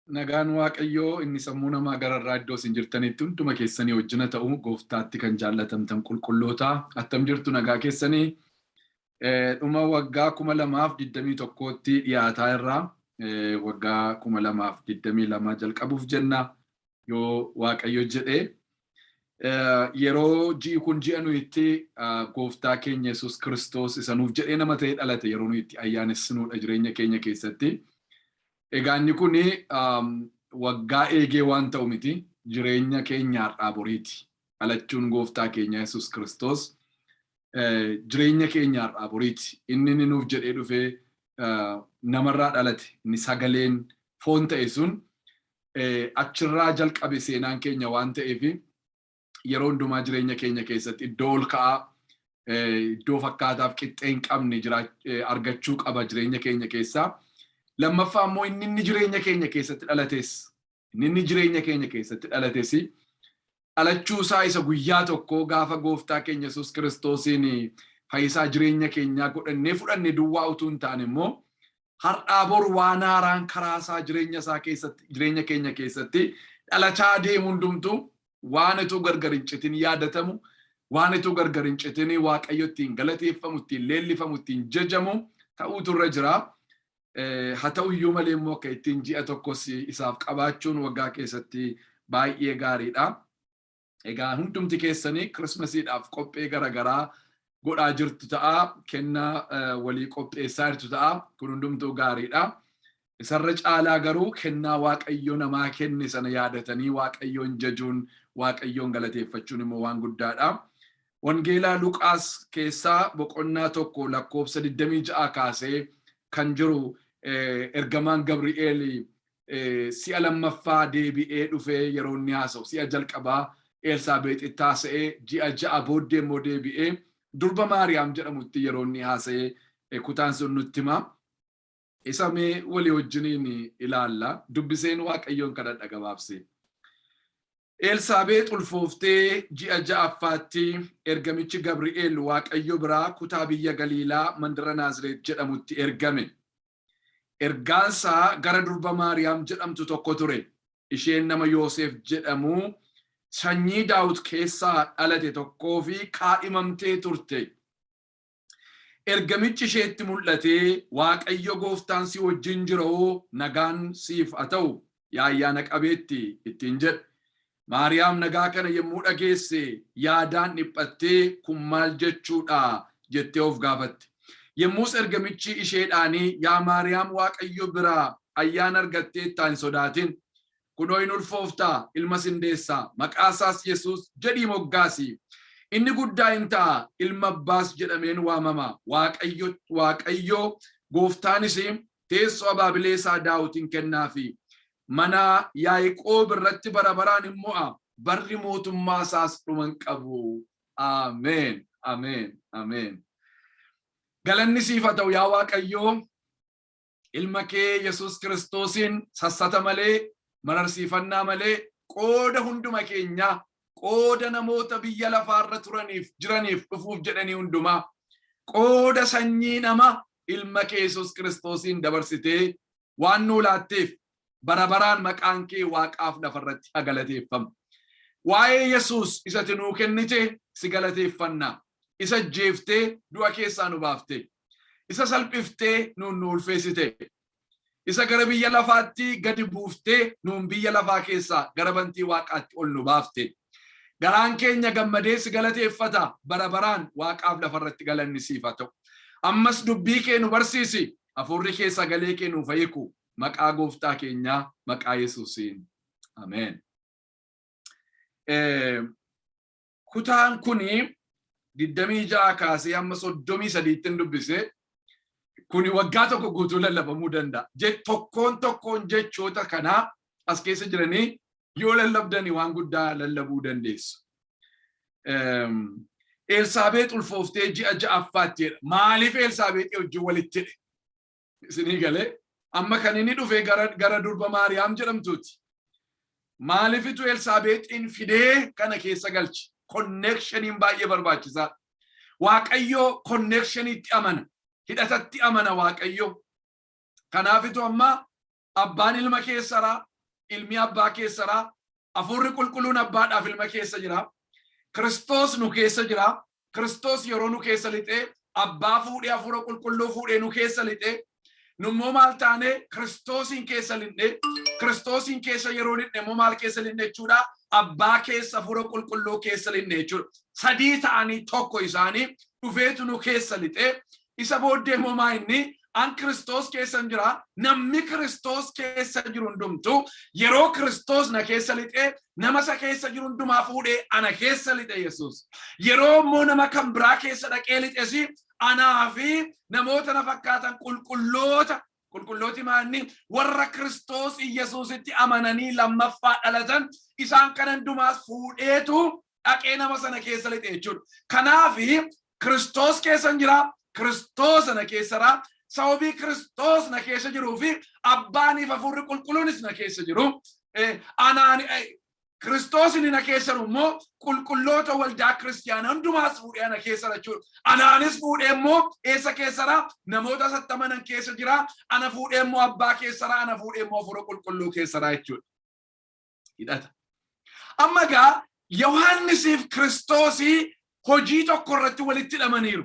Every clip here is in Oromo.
Nagaan Waaqayyoo inni sammuu namaa gararraa iddoo isin jirtanitti hunduma keessanii wajjina ta'u gooftaatti kan jaallatamtan qulqulloota attam jirtu nagaa keessanii dhuma waggaa 2021tti dhiyaataa irraa waggaa 2022 jalqabuuf jenna yoo Waaqayyo jedhee yeroo ji'i kun ji'a nuyi itti gooftaa keenya Yesuus Kiristoos isa nuuf jedhee nama ta'ee dhalate yeroo nuyi itti ayyaanessinuudha jireenya keenya keessatti. Egaa inni kuni waggaa eegee waan ta'u miti jireenya keenya har'aa boriiti. Dhalachuun gooftaa keenya Yesuus Kiristoos jireenya keenya har'aa boriiti. Inni nuuf jedhee dhufee namarraa dhalate inni sagaleen foon ta'e sun achirraa jalqabe seenaan keenya waan ta'eef yeroo hundumaa jireenya keenya keessatti iddoo ol ka'aa iddoo fakkaataaf qixxee hin qabne argachuu qaba jireenya keenya keessaa. Lammaffaa immoo inni jireenya keenya keessatti dhalates inni jireenya keenya keessatti dhalates dhalachuu isaa isa guyyaa tokko gaafa gooftaa keenya Yesuus Kiristoosiin fayyisaa jireenya keenyaa godhannee fudhannee duwwaa utuu hin taane immoo har'aa bor waan haaraan karaa isaa jireenya keenya keessatti dhalachaa deemu hundumtu waan ituu gargar hin citin yaadatamu waan ituu gargar hin citin Waaqayyo ittiin galateeffamu ittiin leellifamu ittiin jajamu ta'uutu irra jira. Haa ta'u iyyuu malee immoo akka ittiin ji'a tokkos isaaf qabaachuun waggaa keessatti baay'ee gaariidha. Egaa hundumti keessanii Kirismasiidhaaf qophee garaagaraa godhaa jirtu ta'a. Kennaa walii qopheessaa jirtu ta'a. Kun hundumtuu gaariidha. Isarra caalaa garuu kennaa Waaqayyo namaa kenne sana yaadatanii Waaqayyoon jajuun Waaqayyoon galateeffachuun immoo waan guddaadha. Wangeelaa Luqaas keessaa boqonnaa 1 lakkoofsa 26 kaasee kan jiru ergamaan Gabri'eel si'a lammaffaa deebi'ee dhufee yeroo inni haasa'u si'a jalqabaa Elsaabeexitti haasa'ee ji'a 6 booddee immoo deebi'ee durba Maariyaam jedhamutti yeroo inni haasa'ee kutaan sun nutti hima. Isa mee walii wajjiniin ilaalla. Dubbiseen Waaqayyoon kadhadha gabaabsee. Elsaabeex ulfooftee ji'a 6ffaatti ergamichi Gabri'eel Waaqayyo biraa kutaa biyya Galiilaa mandara Naazreet jedhamutti ergame. Ergaansaa gara durba Maariyaam jedhamtu tokko ture. Isheen nama Yoosef jedhamu sanyii Daawit keessaa dhalate tokkoo fi kaadhimamtee turte. Ergamichi isheetti mul'atee Waaqayyo gooftaan si wajjin jiroo nagaan siif haa ta'u yaa ayyaana qabeetti ittiin jedhe. Maariyaam nagaa kana yommuu dhageesse yaadaan dhiphattee kun maal jechuudha jettee of gaafatte. Yommus ergamichi isheedhaanii yaa Maariyaam Waaqayyo biraa ayyaana argattee hin sodaatin. Kunoo hin ulfooftaa ilma sindeessaa maqaa isaas Yesuus jedhii moggaasi. Inni guddaa hin ta'a ilma Abbaas jedhameen waamama. Waaqayyo gooftaanis teessoo abaabilee isaa Daawitiin kennaafi. Mana Yaaqoob irratti bara baraan immoo barri mootummaa isaas dhuma hin qabu. Ameen. Ameen. Ameen. Galanni siif haa ta'u yaa Waaqayyo ilma kee Yesuus Kiristoosiin sassata malee mararsiifannaa malee qooda hunduma keenyaa qooda namoota biyya lafaarra turaniif jiraniif dhufuuf jedhanii hundumaa qooda sanyii nama ilma kee Yesuus Kiristoosiin dabarsitee waan nuu laatteef bara baraan maqaan kee Waaqaaf lafarratti haa galateeffamu. Waa'ee Yesuus isa nuu kennite si galateeffanna. Isa jeeftee du'a keessaa nu baaftee. Isa salphiftee nuun nu ulfeessite. Isa gara biyya lafaatti gadi buuftee nuun biyya lafaa keessaa gara bantii Waaqaatti ol nu baafte. Garaan keenya gammadee si galateeffata bara baraan Waaqaaf lafarratti galanni siif haa ta'u. Ammas dubbii kee nu barsiisi. Hafuurri kee sagalee kee nuuf hiiku. Maqaa gooftaa keenyaa maqaa Yesuusiin. Ameen. Kutaan kuni 26 kaasee amma 33tti dubbise. Kuni waggaa tokko guutuu lallabamuu danda'a. Tokkoon jechoota kanaa as keessa jiranii yoo lallabdanii waan guddaa lallabuu dandeessu. Elsaabeex ulfooftee ji'a 6ffaatti jedha. Maaliif Elsaabeexii wajjin walitti hidhe? Isinii galee amma kan inni dhufee gara durba Maariyaam jedhamtuuti. Maaliifitu Elsaabeexiin fidee kana keessa galche? Connectioniin baay'ee barbaachisaadha. Waaqayyo connectioniitti amana. Hidhatatti amana Waaqayyo. Kanaafitu amma abbaan ilma keessaraa ilmi abbaa keessaa, hafuurri qulqulluun abbaadhaaf ilma keessa jira. Kiristoos nu keessa jira. Kiristoos yeroo nu keessa lixee abbaa fuudhee hafuura qulqulluu fuudhee nu keessa lixee nummoo maal taane Kiristoosin keessa lixee Kiristoosin keessa yeroo lixee immoo maal keessa lixee jechuudha? Abbaa keessa hafuura qulqulluu keessa lixee jechuudha. Sadii ta'anii tokko isaanii dhufeetu nu keessa lixee isa booddee immoo maa inni an Kiristoos keessa jira. Namni Kiristoos keessa jiru hundumtu yeroo Kiristoos na keessa lixee nama isa keessa jiru hundumaa fuudhee ana keessa lixee Yesuus. Yeroo immoo nama kan biraa keessa dhaqee lixesi anaa fi namoota na fakkaatan qulqullooti maanni warra Kiristoos Yesuusitti amananii lammaffaa dhalatan isaan kan hundumaas fuudheetu dhaqee nama sana keessa lixee jechuudha. Kanaaf Kiristoos keessa jira. Kiristoos na keessa sababii Kiristoos na keessa jiruu fi abbaaniif hafuurri qulqulluunis na keessa jiru. Kiristoos inni na keessa jiru immoo qulqulloota waldaa kiristiyaanaa hundumaas fuudhee na keessa jechuudha. Anaanis fuudhee immoo eessa keessa namoota sattamanan keessa jira. Ana fuudhee immoo abbaa keessa ana fuudhee immoo hafuura qulqulluu keessa jechuudha. Hidhata. Amma gaa Yohaannisiif Kiristoosii hojii tokko irratti walitti hidhamaniiru.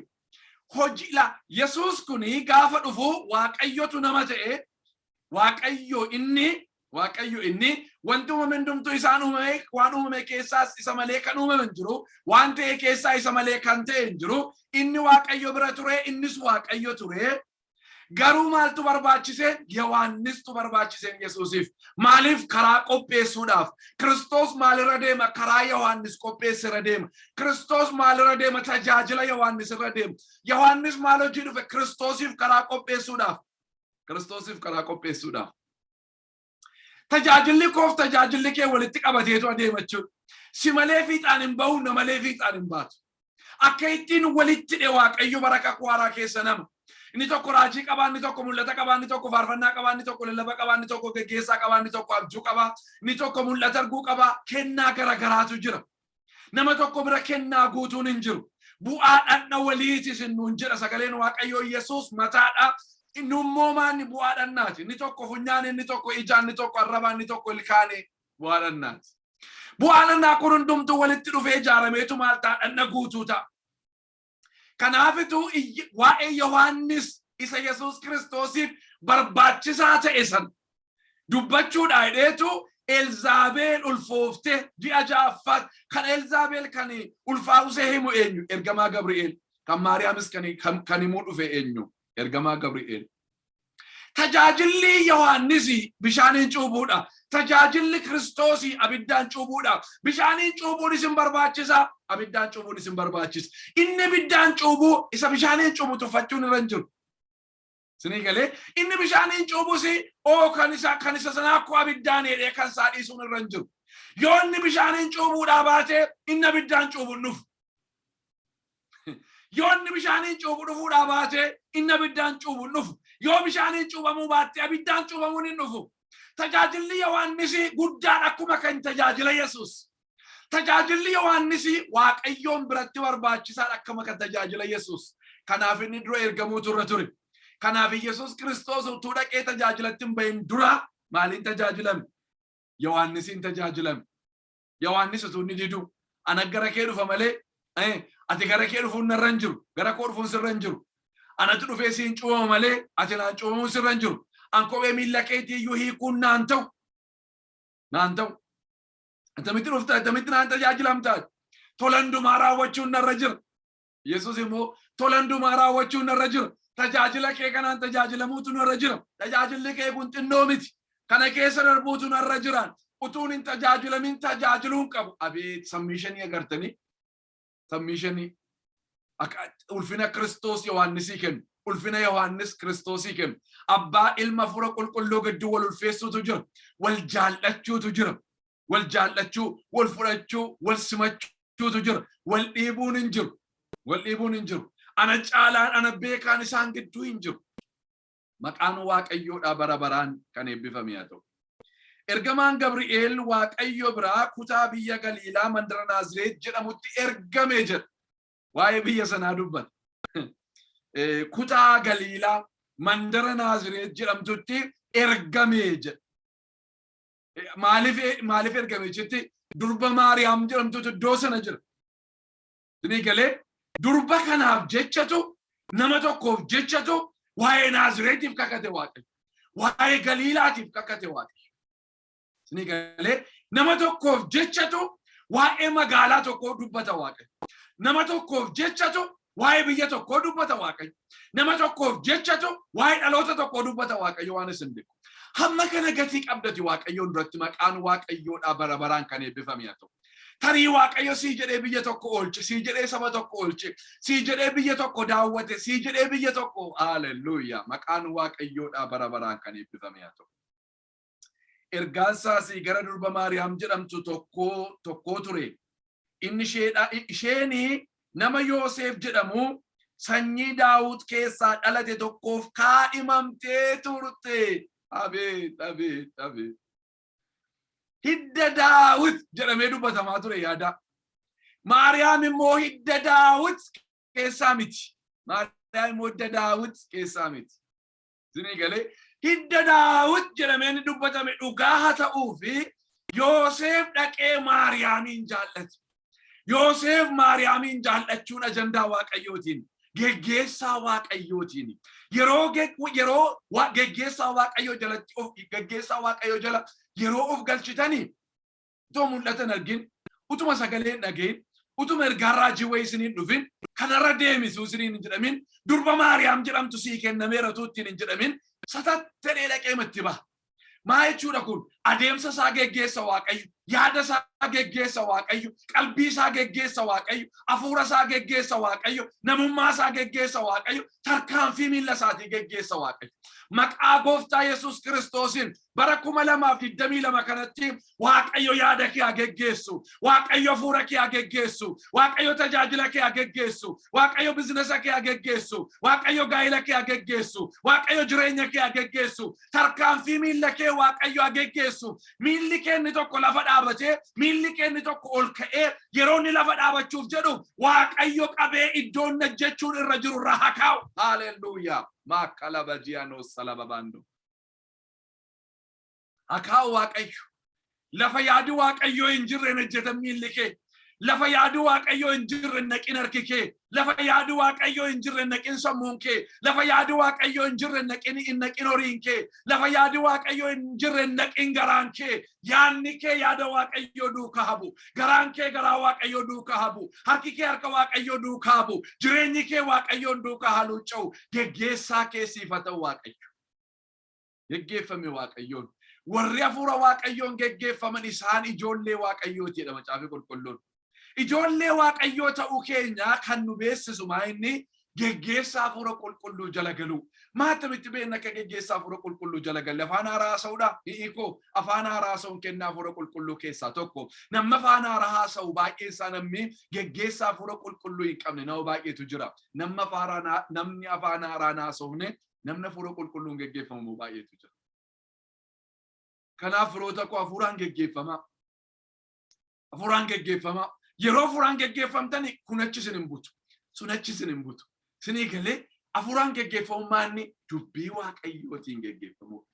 Hojii la Yesuus kuni gaafa dhufu Waaqayyotu nama ta'e. Waaqayyo inni wanti uumame hundumtuu isaan uumame waan uumame keessaas isa malee kan uumame hin jiru. Waan ta'e keessaa isa malee kan ta'e hin jiru. Inni Waaqayyo bira ture, innis Waaqayyo ture. Garuu maaltu barbaachise? Yohaannistu barbaachise Yesuusiif. Maaliif? Karaa qopheessuudhaaf. Kiristoos maalirra deema? Karaa Yohaannis qopheessirra deema. Kiristoos maalirra deema? Tajaajila Yohaannis irra deema. Yohaannis maal hojii dhufe? Kiristoosiif karaa qopheessuudhaaf. Kiristoosiif karaa qopheessuudhaaf. Tajaajilli koof tajaajilli kee walitti qabateetu adeema jechuudha. Si malee fiixaan hin bahu, na malee fiixaan hin baatu. Akka ittiin walitti hidhe Waaqayyo bara kakuu keessa nama. Inni tokko raajii qaba, inni tokko mul'ata qaba, inni tokko faarfannaa qaba, inni tokko lallaba qaba, inni tokko geggeessaa qaba, inni tokko abjuu qaba, inni tokko mul'ata arguu qaba. Kennaa garagaraatu jira. Nama tokko bira kennaa guutuun hin jiru. Bu'aadhaan waliitis nuun jedha sagaleen Waaqayyoo Yesuus mataadha. Innummoo maanni bu'aadhaan naati. Inni tokko funyaan, inni tokko ijaan, inni tokko arrabaan, inni tokko ilkaanii bu'aadhaan naati. Bu'aadhaan kun hundumtuu walitti dhufee ijaarameetu maal ta'a? Guutuu ta'a. Kanaafitu waa'ee Yohaannis isa Yesuus Kiristoosiif barbaachisaa ta'e san dubbachuudha jedheetu Elzaabeel ulfoofte ji'a ja'affaa kan Elzaabeel kan ulfaa'usee himu eenyu? Ergamaa Gabri'eel. Kan Maariyaamis kan himuu dhufe eenyu? Ergamaa Gabri'eel. Tajaajilli Yohaannisi bishaaniin cuubuudha. Tajaajilli Kiristoosii abiddaan cuubuudha. Bishaaniin cuubuun isin barbaachisa. Abiddaan cuubuun isin barbaachisa. Inni abiddaan cuubuu isa bishaaniin cuubu tuffachuun irra hin jiru. Sinii galee inni bishaaniin cuubusi kan isa sana akkoo abiddaan hidhee kan isaa dhiisuun irra hin jiru. Yoo inni bishaaniin cuubuudhaa baate inni abiddaan cuubuun dhufu. Yoo inni bishaaniin cuubu dhufuudhaa baate inni abiddaan cuubuun dhufu. Yoo bishaaniin cuubamuu baatte abiddaan cuubamuun hin dhufu. Tajaajilli Yohaannisi guddaan akkuma kan tajaajila Yesuus. Tajaajilli Yohaannisi Waaqayyoon biratti barbaachisaa akkuma kan tajaajila Yesuus. Kanaaf inni dura ergamuu turre ture. Kanaaf Yesuus Kiristoos utuu dhaqee tajaajilatti hin bahin dura maaliin tajaajilame? Yohaannisiin tajaajilame. Yohaannis utuu inni didu ana gara kee dhufa malee ati gara kee dhufuun narra hin jiru. Gara koo dhufuun sirra hin jiru. Anatu dhufee siin cuubama malee ati naan cuubamuun sirra hin jiru. Ankobe miila keetii iyyuu hiikuun naan ta'u. Atamitti dhufta, atamitti naan tajaajilamtaa. Tolandumaa raawwachuun narra jira. Yesuus immoo tolandumaa raawwachuun narra jira. Tajaajila kee kanaan tajaajilamuutu narra jira. Tajaajilli kee kun xinnoo miti. Kana keessa darbuutu narra jiraan. Utuun hin tajaajilamin tajaajiluun qabu. Abeet sammishanii agartanii. Sammishanii. Ulfina Kiristoos Yohaannisii kennu. Ulfina Yohaannis Kiristoosii kennu. Abbaa ilma hafuura qulqulluu gidduu wal ulfeessuutu jira. Wal jaallachuutu jira. Wal jaallachuu, wal fudhachuu, wal simachuutu jira. Wal dhiibuun hin jiru. Wal dhiibuun hin jiru. Ana caalaan ana beekaan isaan gidduu hin jiru. Maqaan Waaqayyoodhaa bara baraan kan eebbifame haa ta'u. Ergamaan Gabri'eel Waaqayyo biraa kutaa biyya Galiilaa mandara Naazreet jedhamutti ergame jedha. Waa'ee biyya sanaa dubbata. Kutaa Galiilaa mandara Naazreet jedhamtutti ergame jedha. maaliif ergame jetti durba Maariyaam jedhamtutu iddoo sana jira. Isinii galee durba kanaaf jechatu nama tokkoof jechatu waa'ee Naazreetiif kakate Waaqayyo. Waa'ee Galiilaatiif kakate Waaqayyo. Isinii galee nama tokkoof jechatu waa'ee magaalaa tokkoo dubbata Waaqayyo. Nama tokkoof jechatu waa'ee biyya tokkoo dubbata Waaqayyo. Nama tokkoof jechatu waa'ee dhaloota tokkoo dubbata Waaqayyo waan isin beeku. Hamma kana gatii qabdati Waaqayyoon duratti maqaan Waaqayyoodhaa bara baraan kan eebbifame haa ta'u. Tarii Waaqayyo sii jedhee biyya tokko oolche, sii jedhee saba tokko oolche, sii jedhee biyya tokko daawwate, sii jedhee biyya tokko haleluuyaa maqaan Waaqayyoodhaa bara baraan kan eebbifame haa ta'u. Ergaan isaasii gara durba Maariyaam jedhamtu tokkoo ture. Inni isheen nama Yoosef jedhamu sanyii Daawit keessaa dhalate tokkoof kaadhimamtee turte. Abeet. Hidda Daawit jedhamee dubbatamaa ture yaada. Maariyaam immoo hidda Daawit keessaa miti. Maariyaam immoo hidda Daawit keessaa miti. Isinii galee hidda Daawit jedhamee dubbatame dhugaa haa ta'uu fi Yoosef dhaqee Maariyaamin jaallate. Yoosef Maariyaamin jaallachuun ajandaa Waaqayyootiin. Geggeessaa Waaqayyootiin. Yeroo geggeessaa Waaqayyoo jalatti geggeessaa Waaqayyoo jala yeroo of galchitanii utuma mul'atan argin, utuma sagaleen dhageen, utuma ergaan raajii wayii isiniin dhufin, kanarra deemisu isiniin hin jedhamin, durba Maariyaam jedhamtu sii kennameera tuuttiin hin jedhamin, satattanii dhaqee matti baha. Maa jechuudha kun adeemsa isaa geggeessa Waaqayyo, yaada isaa geggeessa Waaqayyo, qalbii isaa geggeessa Waaqayyo, hafuura isaa geggeessa Waaqayyo, namummaa isaa geggeessa Waaqayyo, tarkaanfii miilla isaatii geggeessa Waaqayyo. Maqaa Gooftaa Yesuus Kiristoosin bara 2022 kanatti Waaqayyo yaada kee haa geggeessu, Waaqayyo hafuura kee haa geggeessu, Waaqayyo tajaajila kee haa geggeessu, Waaqayyo biizinesa kee haa geggeessu, Waaqayyo gaa'ela kee haa geggeessu, Waaqayyo jireenya kee haa geggeessu, tarkaanfii miilla kee Waaqayyo haa geggeessu. Miilli kee inni tokko lafa dhaabatee, miilli kee inni tokko ol ka'ee yeroo inni lafa dhaabachuuf jedhu Waaqayyo qabee iddoon najjechuun irra jiru irraa haa kaa'u. Haleluuyaa. Makalabajiano salababando. Akaa'u Waaqayyo. Lafa yaadu Waaqayyo hin jirre najjetan miilli kee. Lafa yaadu Waaqayyo hin jirre naqin harki kee. Lafa yaadu Waaqayyo hin jirre naqin sammuun kee. Lafa yaadu Waaqayyo hin jirre naqin horiin kee. Lafa yaadu Waaqayyo hin jirre naqin garaan kee. Yaanni kee yaada Waaqayyo duukaa habu. Garaan kee garaa Waaqayyo duukaa habu. Harki kee harka Waaqayyo duukaa habu. Jireenyi kee Waaqayyoon duukaa haluuca'u. Geggeessaa kee siifata Waaqayyo. Geggeeffame Waaqayyoon. Warri hafuura Waaqayyoon geggeeffaman isaan ijoollee Waaqayyooti jedha Macaafa Qulqulluun. Ijoollee Waaqayyoo ta'uu keenya kan nu beeksisu maa inni geggeessaa hafuura qulqulluu jala galu. Maatamitti beekna akka geggeessaa hafuura qulqulluu jala galle afaan haaraa haasa'uudha. Hiikoo afaan haaraa haasa'uun kennaa hafuura qulqulluu keessaa tokko. Namni afaan haaraa haasa'u baay'een isaa namni geggeessaa hafuura qulqulluu hin qabne nama baay'eetu jira. Namni afaan haaraa haasa'uune namni hafuura qulqulluun geggeeffamu baay'eetu jira. Kanaaf firoota koo hafuuraan geggeeffama. Hafuuraan geggeeffama. Yeroo hafuuraan geggeeffamtani kun achi isin hin butu. Sun achi isin hin butu. Isinii galee hafuuraan geggeeffamummaa inni dubbii Waaqayyootiin geggeeffamu.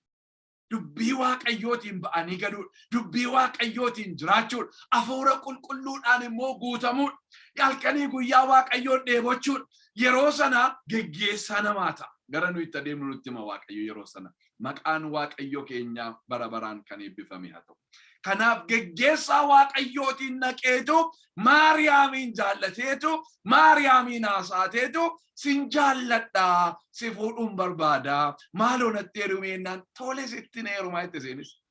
Dubbii Waaqayyootiin ba'anii galuudha. Dubbii Waaqayyootiin jiraachuudha. Hafuura qulqulluudhaan immoo guutamuudha. Halkanii guyyaa Waaqayyoon dheebochuudha. Yeroo sana geggeessaa namaa ta'a. Gara nuyi itti adeemnu nutti hima Waaqayyo yeroo sana. Maqaan Waaqayyo keenya bara baraan kan eebbifame haa ta'u. Kanaaf geggeessaa Waaqayyootiin naqeetu Maariyaamin jaallateetu Maariyaamin haasaateetu sin jaalladhaa si fuudhuun barbaadaa maaloo natti heerumeenaan tole sittin heerumaa itti seenis.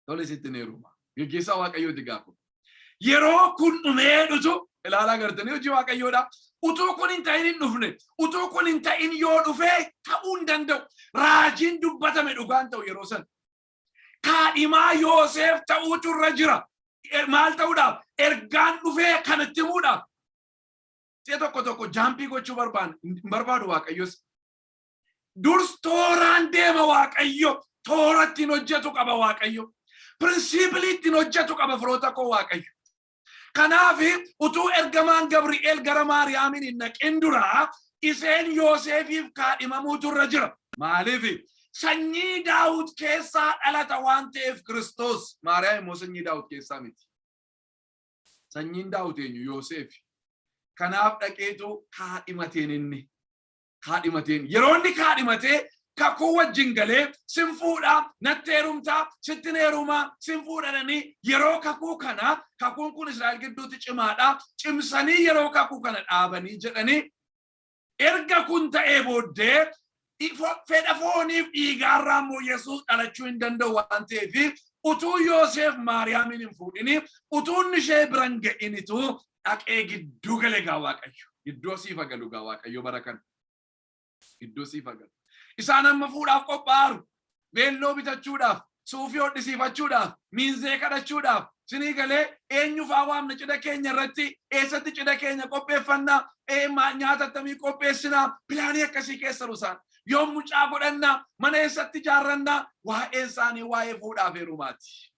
Tole sittin heerumaa. Geggeessaa Waaqayyooti gaafa. Yeroo kun dhumee dhutu ilaalaa gartanii hojii Waaqayyoodha. Utuu kun hin ta'in hin dhufne, utuu kun hin ta'in yoo dhufee ta'uu hin danda'u. Raajiin dubbatame dhugaan ta'u yeroo sana. Kaadhimaa Yoosef ta'uutu irra jira. Maal ta'uudhaaf? Ergaan dhufee kanatti himuudhaaf. Si'a tokko jaampii gochuu barbaadu Waaqayyos. Durs tooraan deema Waaqayyo. Toora ittiin hojjetu qaba Waaqayyo. Prinsiipilii ittiin hojjetu qaba firoota koo Waaqayyo. Kanaaf utuu ergamaan Gabri'eel gara Maariyaamin hin naqin dura iseen Yoosefiif kaadhimamuutu irra jira. Maaliif? sanyii Daawit keessaa dhalata waan ta'eef Kiristoos. Maariyaam immoo sanyii Daawit keessaa miti. Sanyiin Daawit eenyu? Yoosef. Kanaaf dhaqeetu kaadhimateen inni. Kaadhimateen yeroo inni kaadhimatee kakuu wajjin galee sin fuudhaa natti heerumtaa sitti heerumaa sin fuudhanii yeroo kakuu kana kakuun kun Israa'el gidduutti cimaadha cimsanii yeroo kakuu kana dhaabanii jedhanii erga kun ta'ee booddee fedha fooniif dhiigaarraa immoo Yesuus dhalachuu hin danda'u waan ta'eef utuu Yoosef Maariyaamin hin fuudhini utuun ishee biran ga'initu dhaqee gidduu gale gaa Waaqayyo. Gidduu siifa galu gaa Waaqayyo bara kana. Gidduu siifa galu. Isaan amma fuudhaaf qophaa'u. Beelloo bitachuudhaaf, suufii hodhisiifachuudhaaf, miinzee kadhachuudhaaf. Sinii galee eenyufaa waamna cidha keenya irratti eessatti cidha keenya qopheeffannaa nyaata akkamii qopheessinaa pilaanii akkasii keessa rusaan. Yoo mucaa godhannaa mana eessatti ijaarrannaa waa'ee isaanii waa'ee fuudhaaf heerumaati.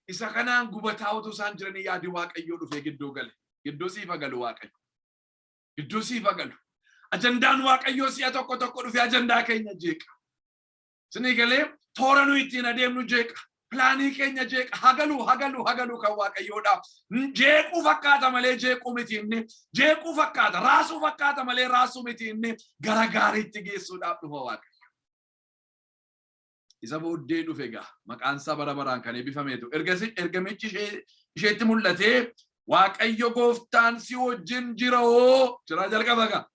Isa kanaan gubataa utuu isaan jiranii yaadi Waaqayyoo dhufee gidduu gale. Gidduu siifa galu Waaqayyo. Gidduu siifa galu. Ajandaan Waaqayyoo si'a tokko tokko dhufee ajandaa keenya jeeqa. Sinii galee toora nu ittiin adeemnu jeeqa. Pilaanii keenya jeeqa. Hagalu kan Waaqayyoodha. Jeequu fakkaata malee jeequu miti inni. Jeequu fakkaata. Raasuu fakkaata malee raasuu miti inni. Gara gaariitti geessuudhaaf dhufa Waaqayyo. Isa booddee dhufe gaa. Maqaan isaa bara baraan kan eebbifameetu. Ergamichi isheetti mul'atee Waaqayyo gooftaan si wajjin jira hoo. Jira jalqaba gaa.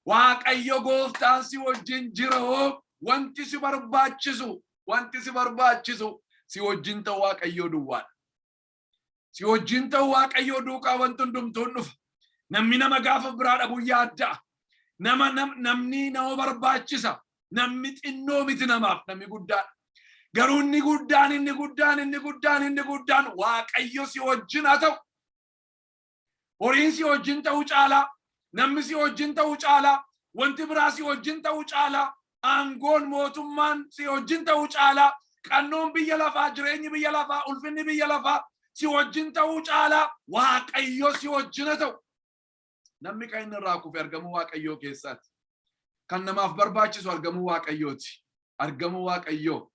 Waaqayyo gooftaan si wajjin jira hoo. Wanti si barbaachisu si wajjin ta'u Waaqayyo duwwaadha. Si wajjin ta'u Waaqayyo duukaa wanti hundumtuun dhufa. Namni nama gaafa biraa dhabu yaadda. Namni nama barbaachisa. Namni xinnoo miti namaaf namni guddaan. Garuu inni guddaan Waaqayyo si wajjin haa ta'u. Horiin si wajjin ta'u caalaa. Namni si wajjin ta'u caalaa. Wanti biraa si wajjin ta'u caalaa. Aangoon mootummaan si wajjin ta'u caalaa. Qannoon biyya lafaa, jireenyi biyya lafaa, ulfinni biyya lafaa si wajjin ta'u caalaa. Waaqayyo si wajjin haa ta'u. Namni kan inni irraa kufe argamuu Waaqayyoo keessaati. Kan namaaf barbaachisu argamuu Waaqayyooti. Argamuu Waaqayyoo.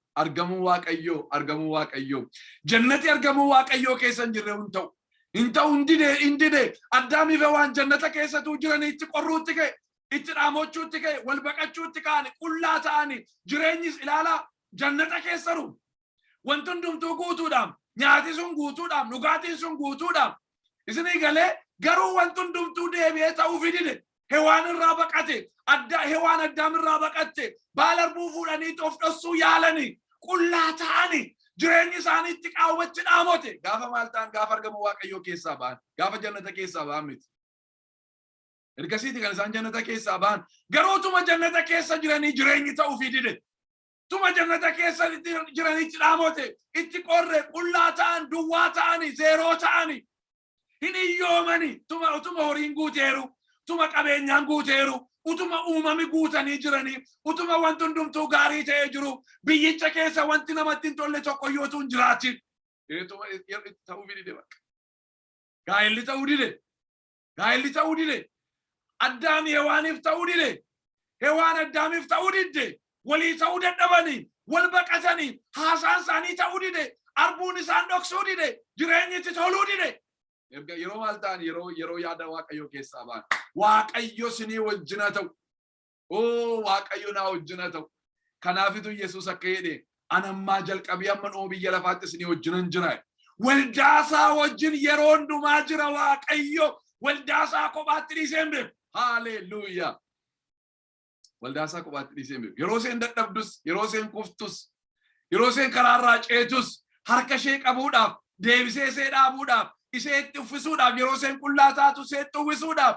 Jannati argamuu Waaqayyoo keessa hin jirre hin ta'u. Hin ta'u hin dide. Addaamiif waan jannata keessatu jiranii itti qorruutti ka'e. Itti dhaamochuutti ka'e. Wal baqachuutti ka'ani. Qullaa ta'ani. Jireenyis ilaalaa jannata keessa jiru. Wanti hundumtuu guutuudhaan. Nyaati sun guutuudhaan. Dhugaatiin sun guutuudhaan. Isinii galee garuu wanti hundumtuu deebi'ee ta'uu fidide. Hewaan irraa baqate. Hewaan Addaam irraa baqatte. Baala arbuu fuudhanii of dhossuu yaalanii. Qullaa ta'ani. Jireenyi isaanii itti qaawwatti dhaamote. Gaafa maal ta'an gaafa argamu Waaqayyoo keessaa ba'an. Gaafa jannata keessaa ba'an miti. Ergasiiti kan isaan jannata keessaa ba'an. Garuu tuma jannata keessa jiranii jireenyi ta'uu fidide. Tuma jannata keessa jiranii itti dhaamote. Itti qorre qullaa ta'an, duwwaa ta'ani, zeeroo ta'ani. Hin hiyyoomani. Utuma horiin guuteeru. Utuma qabeenyaan guuteeru. Utuma uumami guutanii jiranii. Utuma wanti hundumtuu gaarii ta'ee jiru. Biyyicha keessa wanti namatti hin tolle tokko iyyuu hin jiraatin. Ta'uu fidide bakka. Gaa'elli ta'uu dide. Addaami Hewaaniif ta'uu dide. Hewaan Addaamiif ta'uu didde. Walii ta'uu dadhabanii. Wal baqatanii. Haasaan isaanii ta'uu dide. Arbuun isaan dhoksuu dide. Jireenyi itti toluu dide. Yeroo maal ta'an yeroo yaada Waaqayyoo keessaa ba'an. Waaqayyo sinii wajjin haa ta'u. Waaqayyo naa wajjin haa ta'u. Kanaafitu Yesuus akka jedhe anammaa jalqabee amma dhuma biyya lafaatti sinii wajjin jira. Waldaasaa wajjin yeroo hundumaa jira Waaqayyo. Waldaasaa kophaatti dhiisee hin beeku. Haalleluuyaa. Waldaasaa kophaatti dhiisee hin beeku. Yeroo isheen dadhabdus, yeroo isheen kuftus, yeroo isheen karaarraa ceetus, harka ishee qabuudhaaf, deebisee ishee dhaabuudhaaf, ishee itti uffisuudhaaf, yeroo isheen qullaa taatu ishee itti uwwisuudhaaf,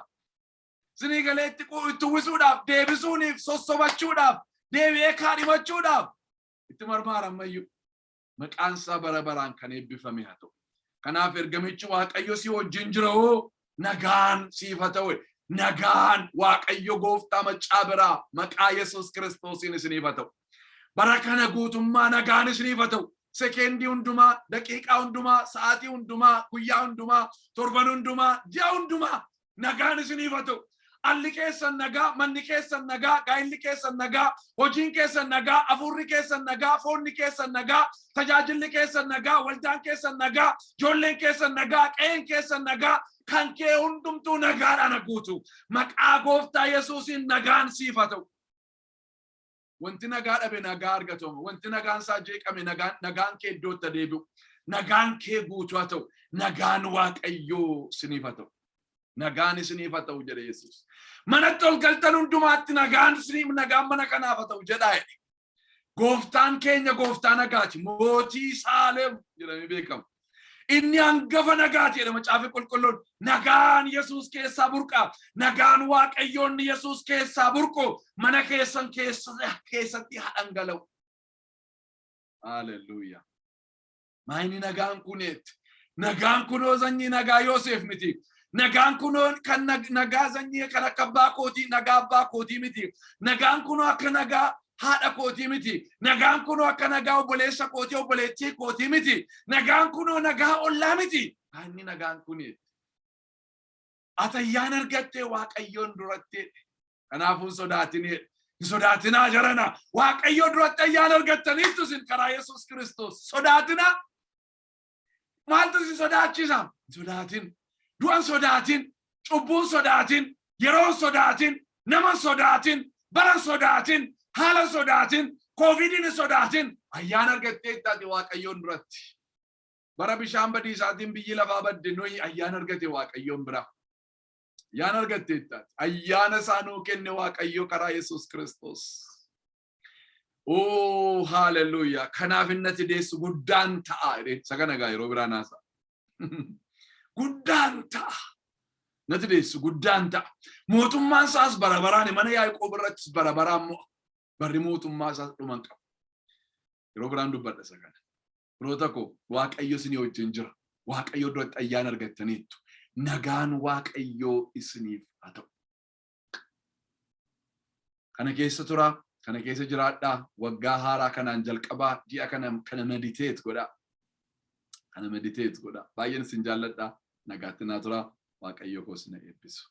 sinii galee itti uwwisuudhaaf, deebisuuniif, sossobachuudhaaf, deebi'ee kaadhimachuudhaaf itti marmaarammayyuu. Maqaan isaa bara baraan kan eebbifame haa ta'u. Kanaaf ergamichi Waaqayyo si wajjin jira hoo nagaan siif haa ta'u. Nagaan Waaqayyo gooftaa maccaa biraa maqaa Yesuus Kiristoosiin isiniif haa ta'u. Bara kana guutummaa nagaan isiniif haa ta'u. Sekeendii hundumaa, daqiiqaa hundumaa, sa'aatii hundumaa, guyyaa hundumaa, torban hundumaa, ji'a hundumaa nagaan isiniif haa ta'u. alli keessan nagaa, manni keessan nagaa, gaa'illi keessan nagaa, hojiin keessan nagaa, afurri keessan nagaa, foonni keessan nagaa, tajaajilli keessan nagaa, waldaan keessan nagaa, ijoolleen keessan nagaa, qe'een keessan nagaa, kan kee hundumtuu nagaadhaan guutu. Maqaa Gooftaa Yesuusiin nagaan siif haa ta'u. Wanti nagaa dhabe nagaa argatamu, wanti nagaan isaa jeeqame nagaan kee iddootti deebi'u, nagaan kee guutuu haa ta'u, nagaan Waaqayyoo siniif haa ta'u. Nagaan isiniif haa ta'u jedhe Yesuus. Manatti ol galtan hundumaatti nagaan isiniif, nagaan mana kanaaf haa ta'u jedhaa jedhe. Gooftaan keenya gooftaa nagaati, mootii Saalem jedhamee beekama. Inni hangafa nagaati jedha Macaafa Qulqulluun. Nagaan Yesuus keessaa burqa, nagaan Waaqayyoon Yesuus keessaa burqu mana keessan keessatti haa dhangala'u. Hallelujah. Maayini nagaan kuneetti. Nagaan kunoo sanyii nagaa Yoosef miti. Nagaan kunoo kan nagaa sanyii kan akka abbaa kootii, nagaa abbaa kootii miti. Nagaan kunoo akka nagaa haadha kootii miti. Nagaan kunoo akka nagaa obboleessa kootii, obboleettii kootii miti. Nagaan kunoo nagaa ollaa miti. Inni nagaan kuneetti. Ati ayyaana argattee Waaqayyoon duratti. Kanaafuu sodaatinee. Sodaatinaa jarana. Waaqayyoon duratti ayyaana argattaniittu isin karaa Yesuus Kiristoos. Sodaatinaa. Maaltu si sodaachisa? Sodaatin. Du'an sodaatin. Cubbuun sodaatin. Yeroon sodaatin. Nama sodaatin. Bara sodaatin. Haala sodaatin. Covidin sodaatin. Ayyaana argattee ittaati Waaqayyoon duratti. Bara bishaan badiisaatiin biyyi lafaa badde Nohi ayyaana argate Waaqayyoon bira. Ayyaana argattee ittaati. Ayyaana isaa nuu kenne Waaqayyo karaa Yesuus Kiristoos. Oh, hallelujah. Kanaaf innati deessu guddaan ta'a. Sagana gaa yeroo biraa naasa. Guddaan ta'a. Nati deessu guddaan ta'a. Mootummaan isaas barabaraan mana Yaaqoob irrattis barabaraan moo barri mootummaa isaas dhuman qaba. Yeroo biraan dubbadha sagana. Firoota koo Waaqayyo isinii wajjin jira. Waaqayyo duratti ayyaana argattaniittu. Nagaan Waaqayyoo isiniif haa ta'u. Kana keessa turaa. Kana keessa jiraadhaa, waggaa haaraa kanaan jalqabaa, ji'a kana mediteet godhaa. Kana mediteet godhaa. Baay'een isin jaalladhaa. Nagaatti naa turaa. Waaqayyo koo isin eebbisu.